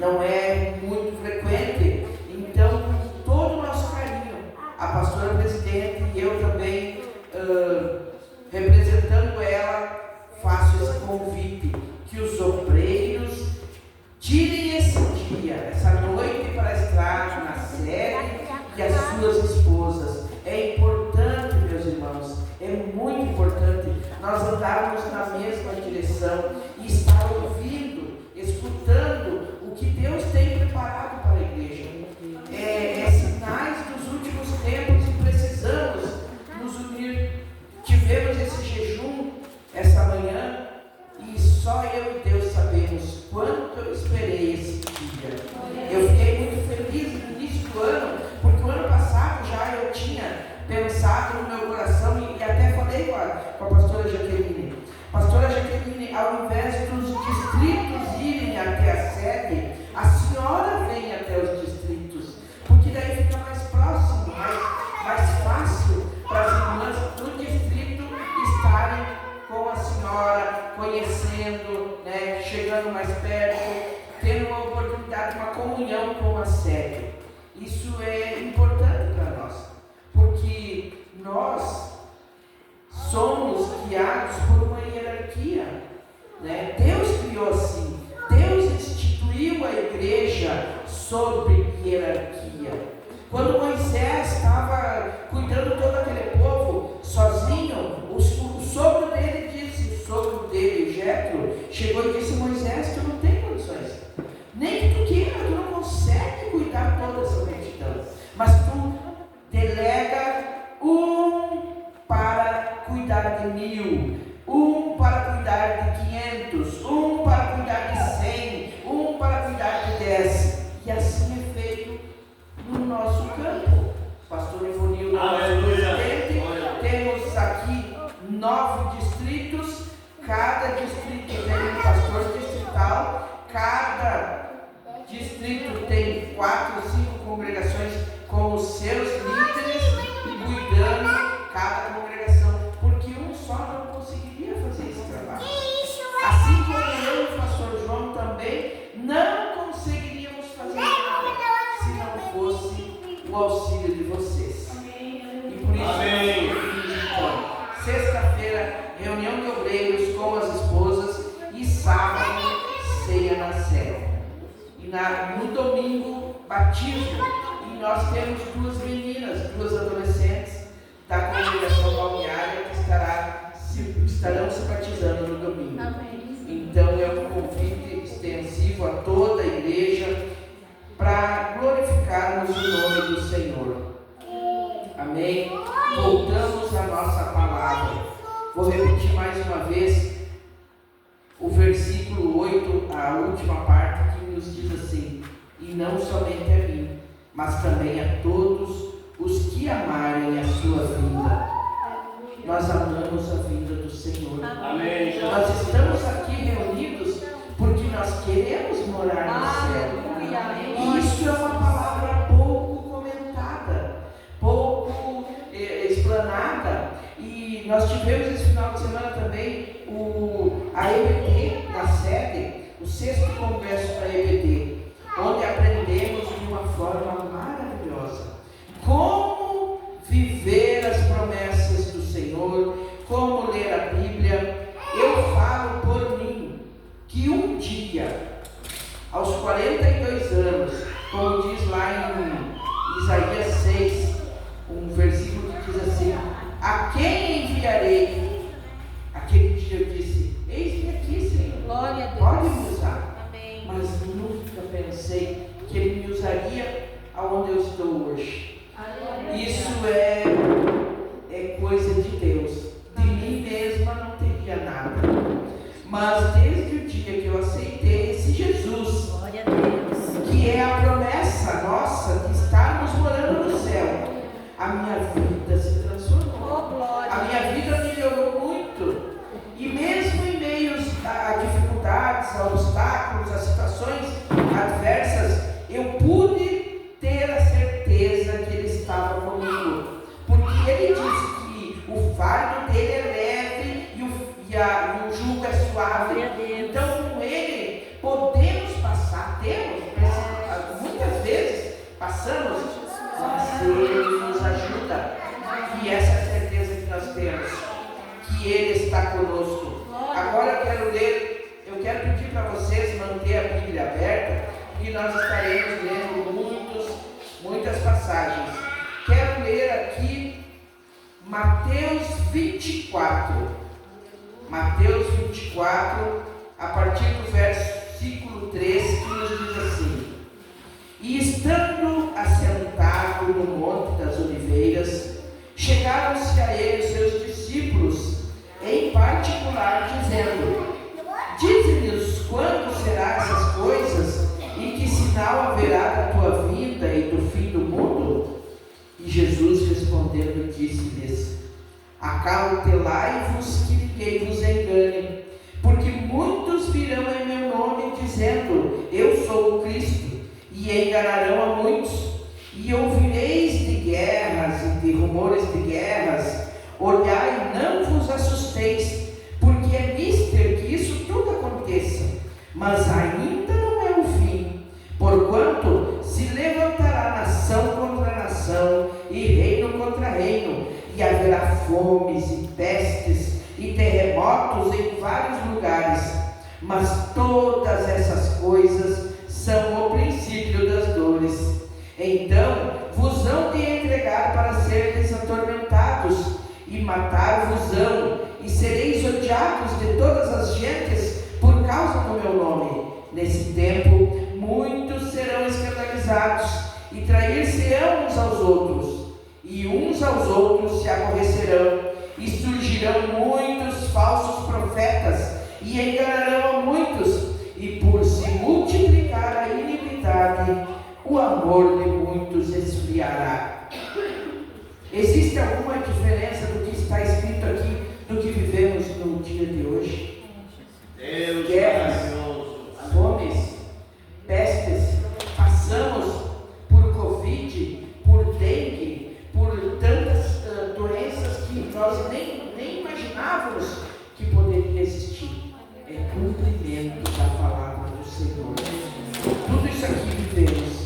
não é muito frequente. Então, com todo o nosso carinho, a pastora presidente e eu também, representando ela, faço esse convite, que os obreiros tirem esse dia, essa noite, para estar na sede e as suas esposas. É importante, meus irmãos, é muito importante nós andarmos na mesma direção e estar ouvindo, escutando o que Deus tem preparado para a igreja. É sinais dos últimos tempos e precisamos nos unir. Tivemos esse jejum essa manhã e só eu e Deus sabemos quanto eu esperei esse dia. Eu fiquei muito feliz no início do ano, porque o ano passado já eu tinha pensado no meu coração e até falei com a pastora Jaqueline. Pastora Jaqueline, ao invés dos distritos irem até a sede, a senhora vem até os distritos, porque daí fica mais próximo, mais fácil para as irmãs do distrito estarem com a senhora, conhecendo, né, chegando mais perto, tendo uma oportunidade, uma comunhão com a sede. Isso é importante para nós, porque nós somos guiados por uma hierarquia, né? Deus criou assim, Deus instituiu a igreja sobre hierarquia. Quando Moisés estava cuidando todo aquele povo sozinho, o sogro dele disse, o sogro dele, Jetro, chegou e disse: Moisés, tu não tem condições, nem que tu queira, tu não consegue cuidar toda essa multidão, mas tu delega um para cuidar de 1000, um para cuidar de 500, um para cuidar de 100, um para cuidar de 10, e assim é feito no nosso campo. Pastor Ivonil, temos aqui 9 distritos, cada distrito tem um pastor distrital, cada distrito tem 4 ou 5 congregações com os seus líderes cuidando cada congregação, porque um só não conseguiria fazer esse trabalho. Assim como eu e o pastor João também não conseguiríamos fazer nada se não fosse o auxílio de vocês. E por isso, então, sexta-feira, reunião de obreiros com as esposas, e sábado, ceia na sede. E no domingo, batismo. E nós temos 2 meninas, 2 adolescentes da congregação balneária que estarão se batizando no domingo. Então é um convite extensivo a toda a igreja para glorificarmos o nome do Senhor. Amém? Voltamos à nossa palavra. Vou repetir mais uma vez o versículo 8, a última parte, que nos diz assim: e não somente a mim, mas também a todos os que amarem a sua vinda. Nós amamos a vinda do Senhor. Amém. Nós estamos aqui reunidos porque nós queremos morar no céu. E isso é uma palavra pouco comentada, pouco explanada. E nós tivemos esse final de semana também a EBD na sede, o 6º congresso da EBD, onde aprendemos de uma forma maravilhosa como viver as promessas do Senhor, como ler a Bíblia. Eu falo por mim que um dia, aos 42 anos, como diz lá em Isaías 6, um versículo que diz assim: a quem enviarei? Aquele dia eu disse: eis-me aqui, Senhor, Glória a Deus. pode me usar. Amém. Mas nunca pensei que Ele me usaria aonde eu estou hoje. Isso é coisa de Deus. De mim mesma não teria nada. Mas desde o dia que eu aceitei esse Jesus, Glória a Deus. passamos, mas Ele nos ajuda. E essa é a certeza que nós temos, que Ele está conosco. Agora eu quero pedir para vocês manter a Bíblia aberta, e nós estaremos lendo muitas passagens. Quero ler aqui Mateus 24. Mateus 24, a partir do versículo 3, que nos diz assim: E estando assentado no Monte das Oliveiras, chegaram-se a ele seus discípulos, em particular, dizendo: Dize-nos quando serão essas coisas, e que sinal haverá da tua vinda e do fim do mundo? E Jesus respondendo disse-lhes: Acautelai-vos que ninguém vos engane, porque muitos virão em meu nome dizendo: Eu sou o Cristo, e enganarão a muitos. E ouvireis de guerras e de rumores de guerras. Olhai, não vos assusteis, porque é mister que isso tudo aconteça, mas ainda não é o fim. Porquanto se levantará nação contra nação, e reino contra reino, e haverá fomes e pestes e terremotos em vários lugares. Mas todas essas coisas são o princípio das dores. Então vos hão de entregar para seres atormentados, e matar-vos-ão, e sereis odiados de todas as gentes por causa do meu nome. Nesse tempo muitos serão escandalizados, e trair-se-ão uns aos outros, e uns aos outros se aborrecerão, e surgirão muitos falsos profetas, e enganarão a muitos, e por se multiplicar a iniquidade, o amor de muitos esfriará. Existe alguma diferença do que está escrito aqui, do que vivemos no dia de hoje? Guerras, fomes, pestes, passamos por Covid, por dengue, por tantas doenças que nós nem imaginávamos que poderia existir. É cumprimento da palavra do Senhor. Tudo isso aqui vivemos.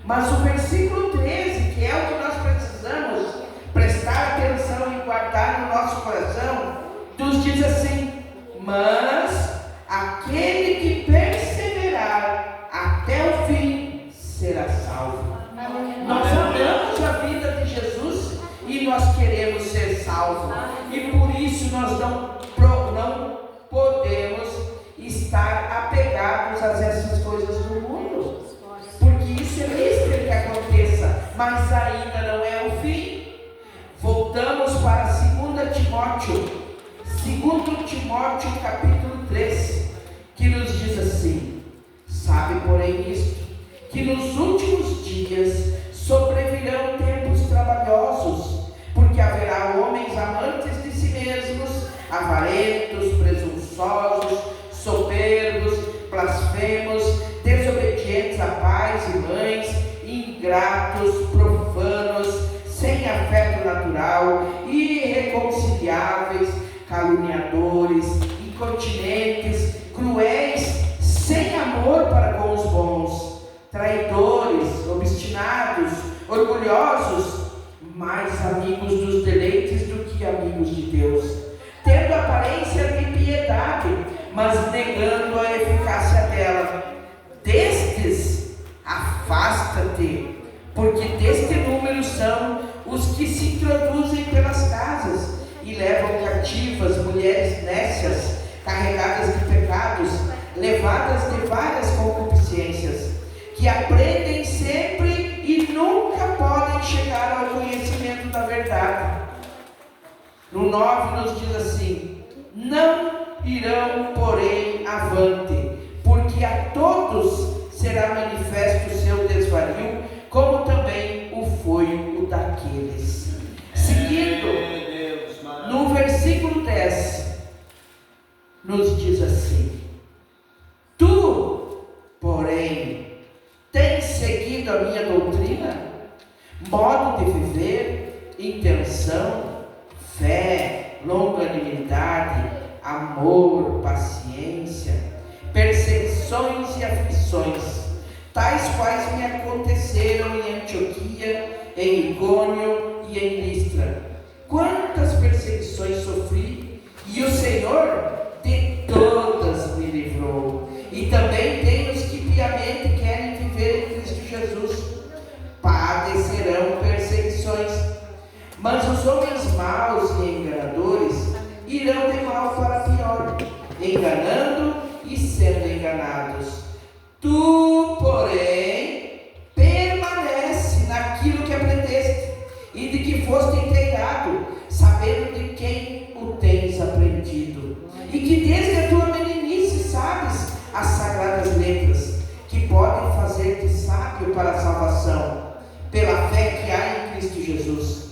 Mas o versículo 13, que é o que nós precisamos prestar atenção e guardar no nosso coração, nos diz assim: mas aquele que perseverar até o fim será salvo. Nós amamos a vida de Jesus e nós queremos ser salvos, e por isso nós não podemos estar apegados a essas coisas do mundo, porque isso é mister que aconteça, mas ainda não é o fim. Voltamos para 2 Timóteo capítulo 3, que nos diz assim: sabe, porém, isto, que nos últimos dias sobrevirão tempos trabalhosos, porque haverá homens amantes de si mesmos, avarentos, presunçosos, soberbos, blasfemos, desobedientes a pais e mães, ingratos, profanos, sem afeto natural, irreconciliáveis, caluniadores, incontinentes, cruéis, sem amor para com os bons, traidores, obstinados, orgulhosos, mais amigos dos deleites do que amigos de Deus, tendo aparência de piedade, mas negando a eficácia dela. Destes afasta-te, porque deste número são os que se introduzem pelas casas e levam cativas mulheres nécias, carregadas de pecados, levadas de várias concupiscências, que aprendem sempre e nunca podem chegar ao conhecimento da verdade. No 9 nos diz assim: não irão, porém, avante, porque a todos será manifesto o seu desvario, como também o foi o daqueles. Seguindo, no versículo 10, nos diz assim: tu, porém, tens seguido a minha doutrina, modo de viver, intenção, fé, longanimidade, amor, paciência, perseguições e aflições, tais quais me aconteceram em em Icônio e em Listra. Quantas perseguições sofri, e o Senhor de todas me livrou. E também tem os que piamente querem viver em Cristo Jesus, padecerão perseguições. Mas os homens maus e enganadores irão de mal para pior, enganando e sendo enganados. Tu, porém, permanece naquilo que aprendeste e de que foste inteirado, sabendo de quem o tens aprendido, e que desde a tua meninice sabes as sagradas letras, que podem fazer-te sábio para a salvação, pela fé que há em Cristo Jesus.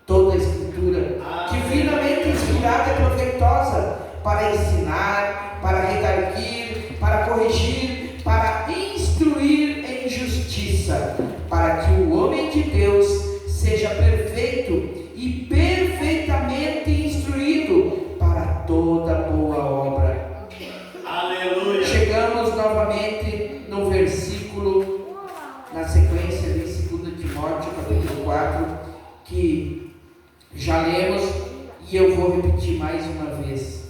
Toda a Escritura, divinamente inspirada, é proveitosa para ensinar, para redarguir, para corrigir, para instruir em justiça, para que o homem de Deus seja perfeito e perfeitamente instruído para toda boa obra. Aleluia. Chegamos novamente no versículo, na sequência de 2 Timóteo, capítulo 4, que já lemos, e eu vou repetir mais uma vez.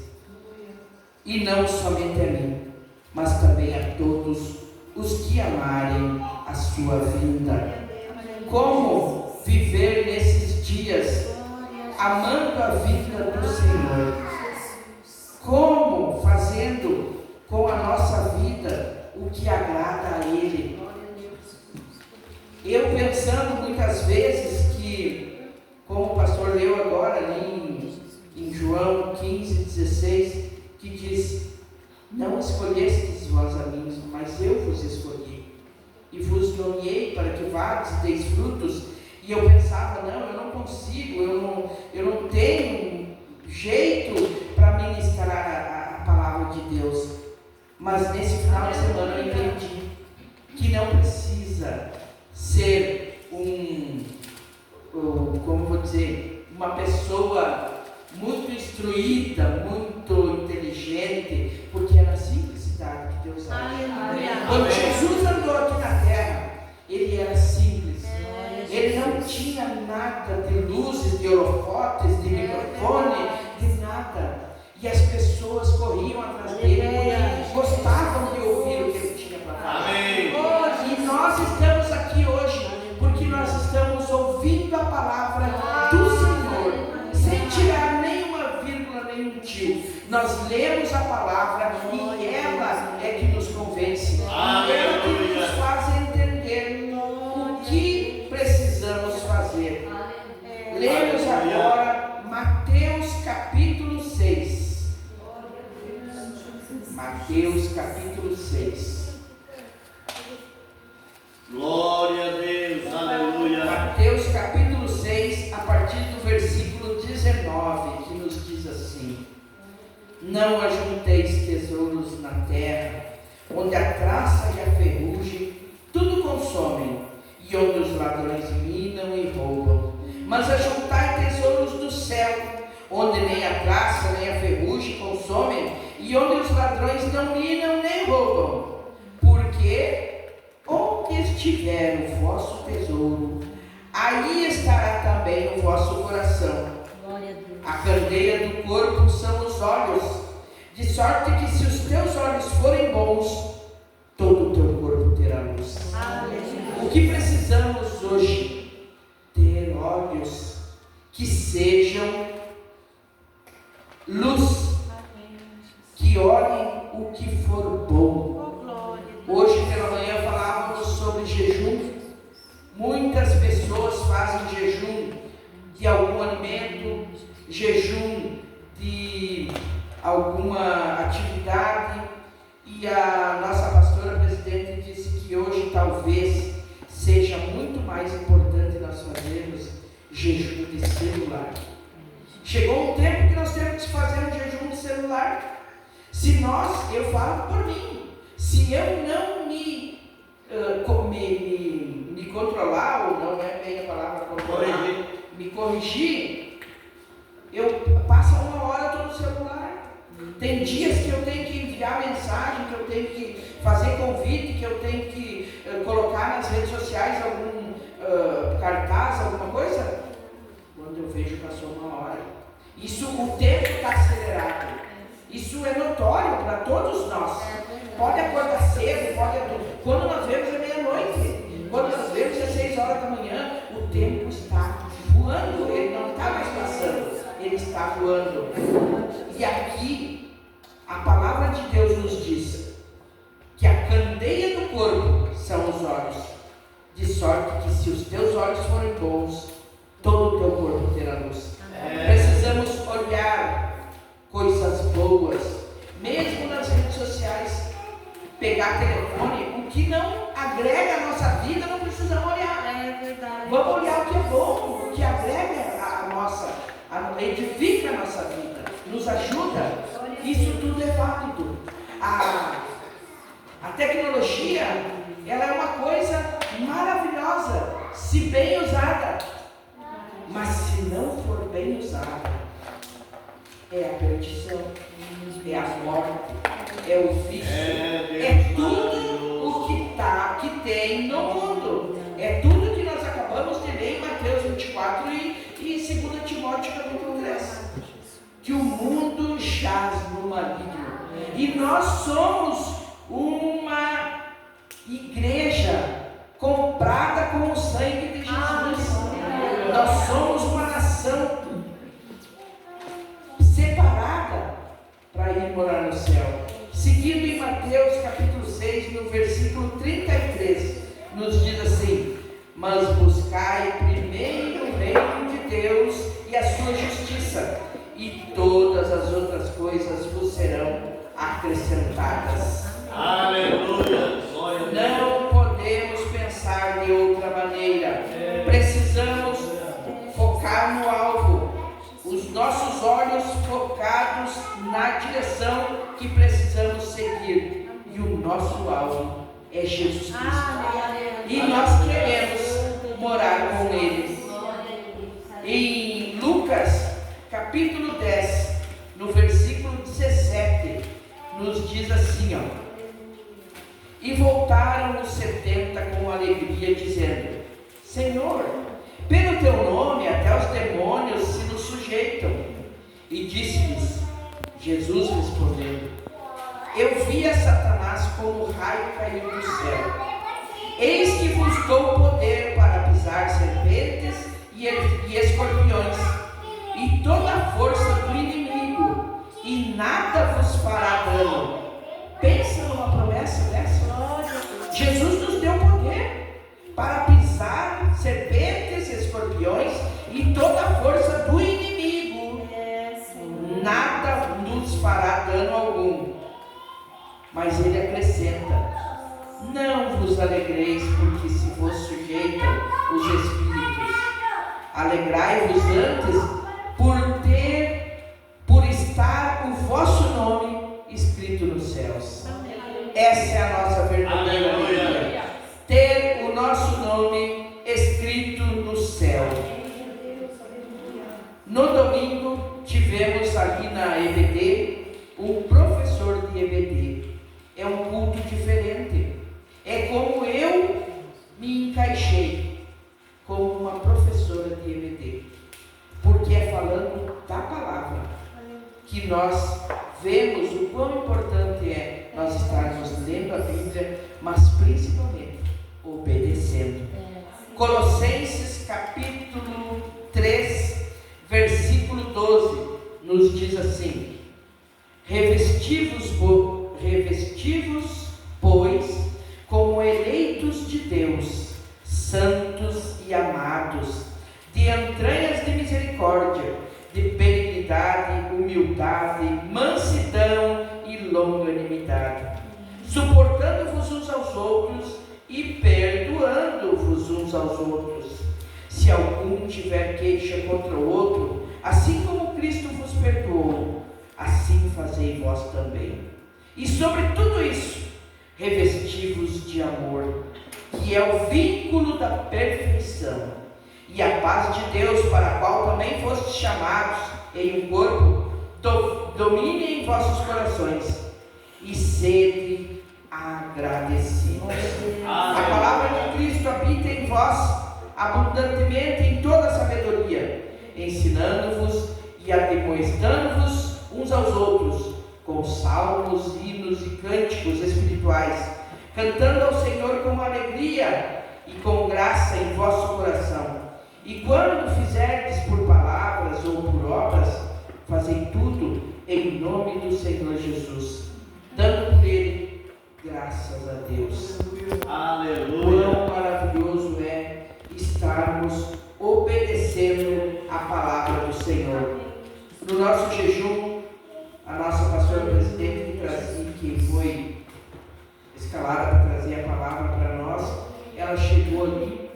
E não somente a mim, mas também a todos os que amarem a sua vinda. Como viver nesses dias amando a vida do Senhor? Como fazendo com a nossa vida o que agrada a Ele? Eu pensando muitas vezes que, como o pastor leu agora ali em João 15:16, que diz: não escolhestes vós a mim, mas eu vos escolhi e vos nomeei para que vades e deis frutos. E eu pensava, não, eu não consigo, eu não tenho jeito para ministrar a palavra de Deus. Mas nesse final de semana eu entendi que não precisa ser como vou dizer, uma pessoa muito instruída, muito inteligente, porque é na simplicidade que Deus age. Quando Jesus andou aqui na terra, ele era simples. Ele não tinha nada de luzes, de holofotes, de microfone, de nada. E as pessoas corriam atrás dele, gostavam de ouvir o que ele tinha para falar. E nós estamos aqui hoje porque nós estamos ouvindo a palavra do Senhor, sem tirar nenhuma vírgula, nenhum tio. Nós lemos a palavra e ela é que nos convence, ela que nos faz entender o que precisamos fazer. Lemos agora Mateus capítulo 6. Mateus capítulo 6. Glória a Deus, aleluia. Mateus capítulo 6, a partir do versículo 19, que nos diz assim: não ajunteis tesouros na terra, onde a traça e a ferrugem tudo consomem, e onde os ladrões minam e roubam. Mas ajuntai tesouros do céu, onde nem a traça nem a ferrugem consomem, e onde os ladrões não minam nem roubam. Porque onde estiver o vosso tesouro, aí estará também o vosso coração. A candeia do corpo são os olhos, de sorte que se os teus olhos forem bons, todo o teu corpo terá luz. O que precisamos hoje? Ter olhos que sejam luz, que olhem o que for bom. Hoje pela manhã falávamos sobre jejum. Muitas pessoas fazem jejum de algum alimento, jejum de alguma atividade, e a nossa pastora presidente disse que hoje talvez seja muito mais importante nós fazermos jejum de celular. Chegou um tempo que nós temos que fazer um jejum de celular. Se nós, eu falo por mim, se eu não me controlar, ou não é bem a palavra controlar, me corrigir, eu passo uma hora todo no celular. Tem dias que eu tenho que enviar mensagem, que eu tenho que fazer convite, que eu tenho que colocar nas redes sociais algum cartaz, todos nós. Pode acordar cedo, quando nós vemos é meia-noite, quando nós vemos é 6 horas da manhã, o tempo está voando, ele não está mais passando, ele está voando. E aqui, a palavra de Deus nos diz que a candeia do corpo são os olhos, de sorte que se os teus olhos forem bons, todo o teu corpo terá luz. Precisamos olhar coisas boas, mesmo nas redes sociais, pegar telefone, o que não agrega a nossa vida, não precisamos olhar. É verdade. Vamos olhar o que é bom, o que agrega edifica a nossa vida, nos ajuda. Isso tudo é válido. A tecnologia, ela é uma coisa maravilhosa, se bem usada. Mas se não for bem usada, é a perdição, é a morte, é o vício, é tudo o que tem no mundo. É tudo que nós acabamos de ler em Mateus 24 e 2 Timóteo capítulo 3. Que o mundo jaz no maligno. E nós somos uma igreja comprada com o sangue de Jesus. Nós somos uma nação separada para ir morar no céu. Seguindo em Mateus capítulo 6, no versículo 33, nos diz assim: mas buscai primeiro o reino de Deus e a sua justiça, e todas as outras coisas vos serão acrescentadas. Aleluia! Não podemos pensar de outra maneira. Precisamos focar no alvo, os nossos olhos focados na direção que precisamos seguir, e o nosso alvo é Jesus Cristo, e nós queremos morar com Ele. Em Lucas capítulo 10, no versículo 17, nos diz assim, e voltaram os 70 com alegria, dizendo: Senhor, pelo teu nome até os demônios se nos sujeitam. E disse-lhes, Jesus respondendo: eu via Satanás como raio cair do céu. Eis que vos dou poder para pisar serpentes e escorpiões, e toda a força do inimigo, e nada vos fará dano. Pensa numa promessa dessa. Jesus nos deu poder para pisar serpentes, escorpiões e toda a força do inimigo. Nada nos fará dano algum. Mas ele acrescenta: não vos alegreis porque se vos sujeitam os espíritos. Alegrai-vos antes por estar o vosso nome escrito nos céus. Essa é a nossa verdadeira alegria. Ter o nosso nome escrito no céu. No domingo tivemos aqui na EBD um professor de EBD. É um culto diferente. É como eu me encaixei como uma professora de EBD, porque é falando da palavra que nós vemos o quão importante é nós estarmos lendo a Bíblia, mas principalmente obedecendo. Colossenses capítulo 3, versículo 12, nos diz assim: revestivos, pois, como eleitos de Deus, santos e amados, de entranhas de misericórdia, de benignidade, humildade, mansidão e longanimidade, suportando-vos uns aos outros e perdoando-vos uns aos outros. Se algum tiver queixa contra o outro, assim como Cristo vos perdoou, assim fazei vós também. E sobre tudo isso, revesti-vos de amor, que é o vínculo da perfeição. E a paz de Deus, para a qual também fostes chamados em um corpo, domine em vossos corações, e sede agradecidos. A palavra de Cristo habita em vós abundantemente em toda sabedoria, ensinando-vos e admoestando-vos uns aos outros com salmos, hinos e cânticos espirituais, cantando ao Senhor com alegria e com graça em vosso coração. E quando fizerdes por palavras ou por obras, fazei tudo em nome do Senhor Jesus, dando por Ele graças a Deus. Aleluia. Quão maravilhoso é estarmos obedecendo a palavra do Senhor. No nosso jejum, a nossa pastora presidente que foi escalada para trazer a palavra para nós, ela chegou ali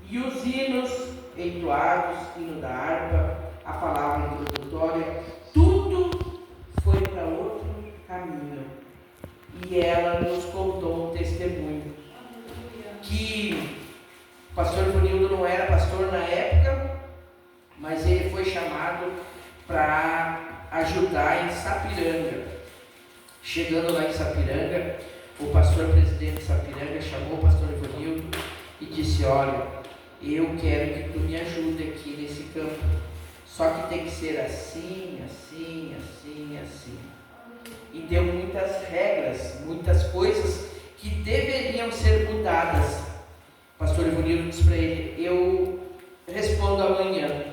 e os hinos entoados, hino da harpa, a palavra introdutória, tudo foi para outro caminho. E ela nos contou um testemunho que o pastor Ivanildo não era pastor na época, mas ele foi chamado para ajudar em Sapiranga. Chegando lá em Sapiranga, o pastor presidente de Sapiranga chamou o pastor Ivanildo e disse: olha, eu quero que tu me ajude aqui nesse campo, só que tem que ser assim, assim, assim, assim. E deu muitas regras, muitas coisas que deveriam ser mudadas. O pastor Ivanildo disse para ele: eu respondo amanhã,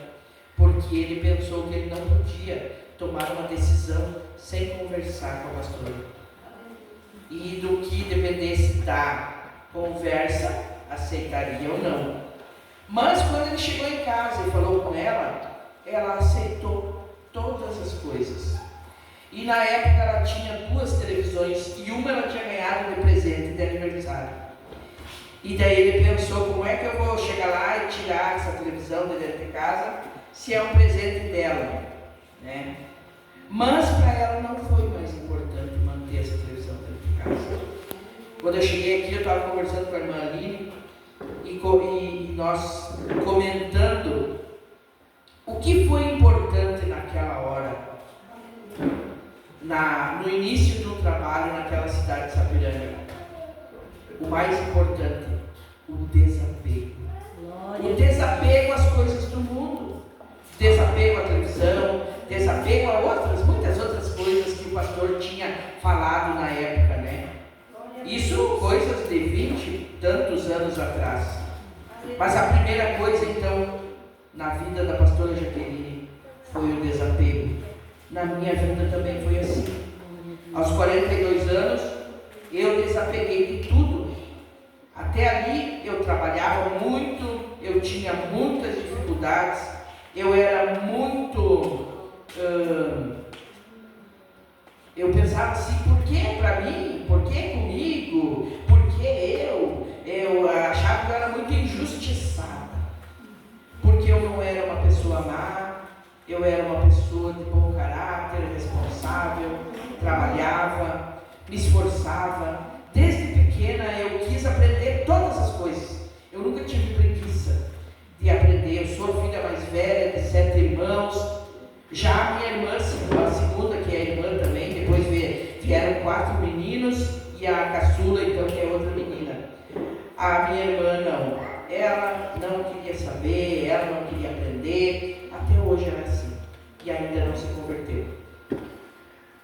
porque ele pensou que ele não podia tomar uma decisão sem conversar com a pastora. E do que dependesse da conversa, aceitaria ou não. Mas quando ele chegou em casa e falou com ela, ela aceitou todas as coisas. E na época ela tinha 2 televisões e uma ela tinha ganhado de presente de aniversário. E daí ele pensou: como é que eu vou chegar lá e tirar essa televisão de dentro de casa se é um presente dela, né? Mas para ela não foi mais importante manter essa televisão dentro de casa. Quando eu cheguei aqui, eu estava conversando com a irmã Aline e nós comentando o que foi importante naquela hora, no início do trabalho naquela cidade de Sapiranga. O mais importante, o desapego. O desapego às coisas do mundo, desapego à televisão, desapego a muitas outras coisas que o pastor tinha falado na época, né? Isso coisas de 20 e tantos anos atrás. Mas a primeira coisa, então, na vida da pastora Jaqueline foi o desapego. Na minha vida também foi assim. Aos 42 anos, eu desapeguei de tudo. Até ali eu trabalhava muito, eu tinha muitas dificuldades, eu era muito... eu pensava assim: por que para mim? Por que comigo? Por que eu? Eu achava que eu era muito injustiçada, porque eu não era uma pessoa má, eu era uma pessoa de bom caráter, responsável, trabalhava, me esforçava. Desde pequena eu quis aprender todas as coisas, eu nunca tive preguiça de aprender. Eu sou a filha mais velha de 7 irmãos. Já a minha irmã, a segunda, que é irmã também, depois vieram 4 meninos e a caçula, então, que é outra menina. A minha irmã não, ela não queria saber, ela não queria aprender, até hoje ela é assim, e ainda não se converteu.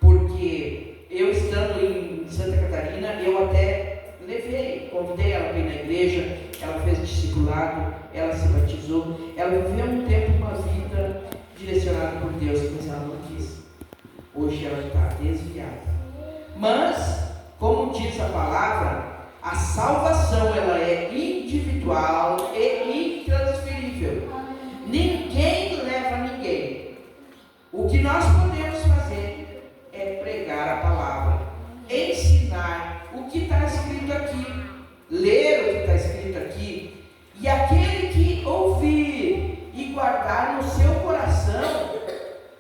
Porque eu estando em Santa Catarina, eu até convidei ela para ir na igreja, ela fez discipulado, ela se batizou, ela viveu um tempo uma vida direcionada por Deus, mas ela não quis. Hoje ela está desviada. Mas, como diz a palavra, a salvação ela é individual e intransferível. Ninguém leva ninguém. O que nós podemos fazer é pregar a palavra, ensinar o que está escrito aqui, ler o que está escrito aqui, e aquele que ouvir e guardar no seu coração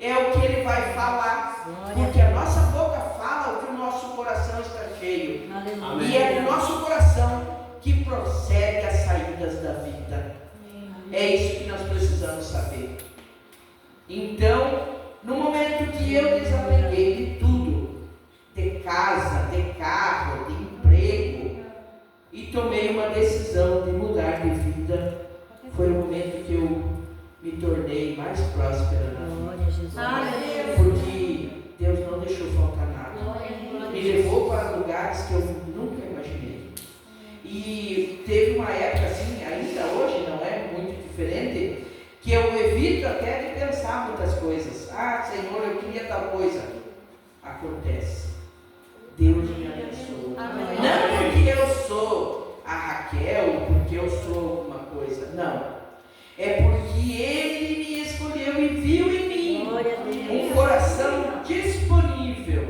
é o que ele vai falar, porque a nossa boca fala o que o nosso coração está cheio. Amém. E é do nosso coração que procede as saídas da vida. É isso que nós precisamos saber. Então, no momento que eu desapeguei de tudo, de casa, de carro, de emprego, e tomei uma decisão de mudar de vida, foi o momento que eu me tornei mais próspera na vida. Porque Deus não deixou faltar nada. Me levou para lugares que eu nunca imaginei. E teve uma época assim, ainda hoje não é muito diferente, que eu evito até de pensar muitas coisas. Ah, Senhor, eu queria tal coisa. Acontece. Deus me abençoou. Não porque eu sou a Raquel, porque eu sou alguma coisa. Não. É porque Ele me escolheu e viu em mim um coração disponível,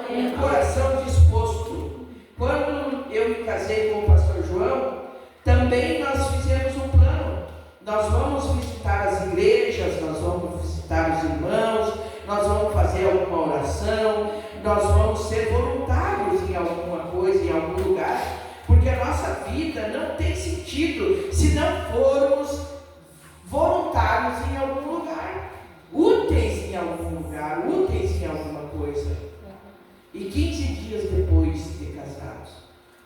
um coração disposto. Quando eu me casei com o pastor João, também nós fizemos um plano. Nós vamos visitar as igrejas, nós vamos visitar os irmãos, nós vamos fazer alguma oração, nós vamos ser voluntários em alguma coisa, em algum lugar, porque a nossa vida não tem sentido se não formos voluntários em algum lugar, úteis em algum lugar, úteis em alguma coisa. E 15 dias depois de casados,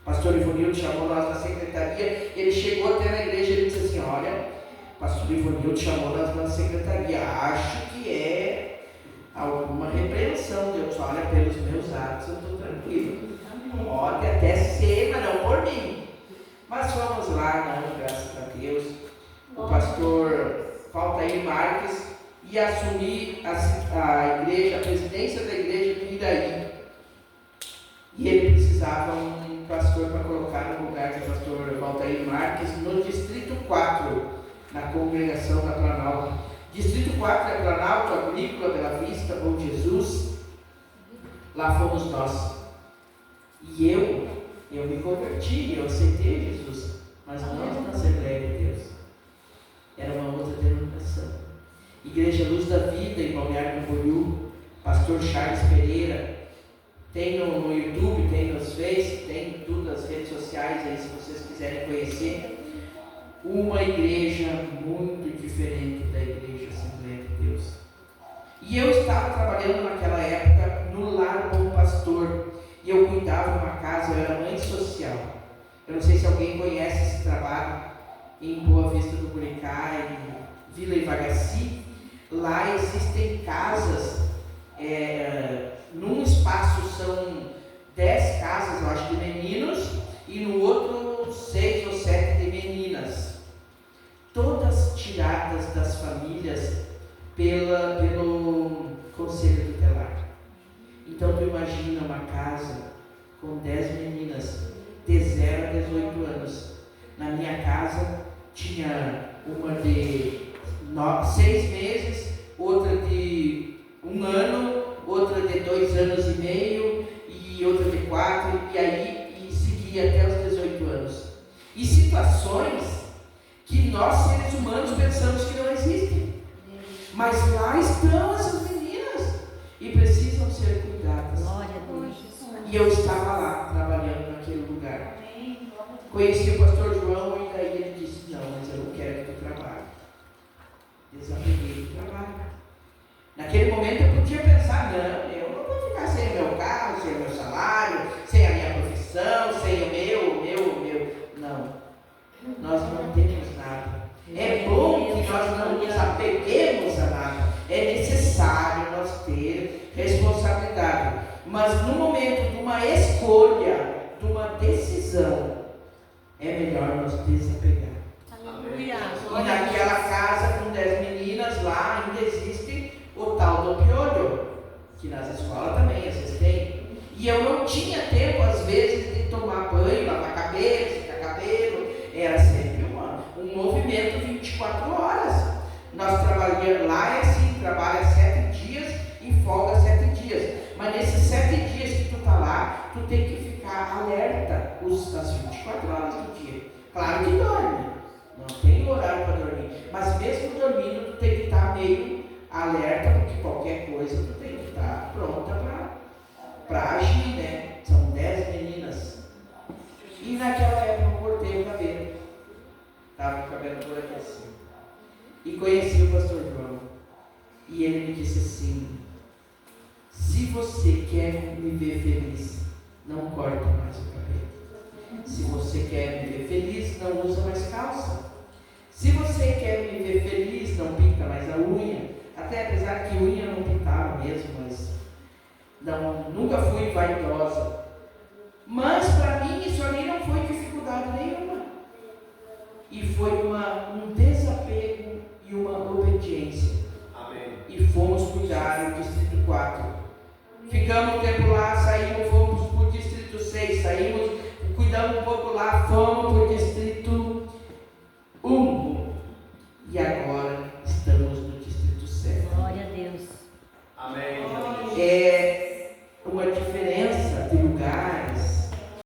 o pastor Ivonildo chamou nós na secretaria, ele chegou até na igreja e disse assim: olha, o pastor Ivonildo chamou nós na secretaria, acho que é alguma repreensão. Deus, olha, pelos meus atos eu estou tranquilo, pode até ser, mas não por mim. Mas vamos lá, não, graças a Deus. O pastor Valtair Marques ia assumir a igreja, a presidência da igreja de Iraí. E ele precisava um pastor para colocar no lugar do pastor Valtair Marques no Distrito 4, na congregação da Planalto. Distrito 4 é Planalto, Agrícola, Bela Vista, Bom Jesus. Lá fomos nós. E eu me converti, eu aceitei Jesus, mas não na Assembleia de Deus. Era uma outra denominação. Igreja Luz da Vida, em Balneário Camboriú, pastor Charles Pereira. Tem no YouTube, tem nos Face, tem em todas as redes sociais aí, se vocês quiserem conhecer. Uma igreja muito diferente da Igreja Assembleia de Deus. E eu estava trabalhando naquela época no Lar Bom Pastor. E eu cuidava de uma casa, eu era mãe social. Eu não sei se alguém conhece esse trabalho em Boa Vista do Buricá, em Vila Ivagaci. Lá existem casas, num espaço são 10 casas, eu acho, de meninos, e no outro 6 ou 7 de meninas. Todas tiradas das famílias pelo Conselho Tutelar. Então tu imagina uma casa com 10 meninas de 0 a 18 anos. Na minha casa tinha uma de 6 meses, outra de 1 ano, outra de 2 anos e meio e outra de 4, e aí seguia até os 18 anos. E situações que nós seres humanos pensamos que não existem. Mas lá estão essas meninas e precisam ser cuidadas. E eu estava lá, trabalhando naquele lugar. Conheci o pastor João e daí ele disse: não, mas eu não quero que tu trabalhe. Desapeguei do trabalho. Naquele momento eu podia pensar: não, eu não vou ficar sem o meu carro, sem o meu salário, sem a minha profissão, sem o meu. Não, nós não temos nada. É bom que nós não nos apeguemos a nada. É necessário nós ter responsabilidade. Mas no momento de uma escolha, de uma decisão, é melhor nos desapegar. Aleluia. E naquela casa com 10 meninas, lá ainda existe o tal do piolho, que nas escolas também existem. E eu não tinha tempo, às vezes, de tomar banho, lavar cabelo, secar cabelo. Era sempre um movimento 24 horas. Nós trabalhamos lá, é assim, trabalha 7 dias e folga 7 dias. Mas nesses 7 dias que tu está lá, tu tem que ficar alerta as 24 horas do dia. Claro que dorme, não tem horário para dormir. Mas mesmo dormindo, tu tem que estar meio alerta, porque qualquer coisa tu tem que estar pronta para agir, né? São 10 meninas. E naquela época eu cortei o cabelo. Estava com o cabelo por aqui assim. E conheci o pastor João. E ele me disse assim: se você quer me ver feliz, não corta mais o cabelo. Se você quer me ver feliz, não usa mais calça. Se você quer me ver feliz, não pinta mais a unha. Até apesar que unha não pintava mesmo, mas Não, nunca fui vaidosa. Mas para mim isso ali não foi dificuldade nenhuma. E foi um desapego e uma obediência. Amém. E fomos cuidar do Distrito 4. Ficamos um tempo lá, saímos, fomos para o Distrito 6, saímos, cuidamos um pouco lá, fomos para o Distrito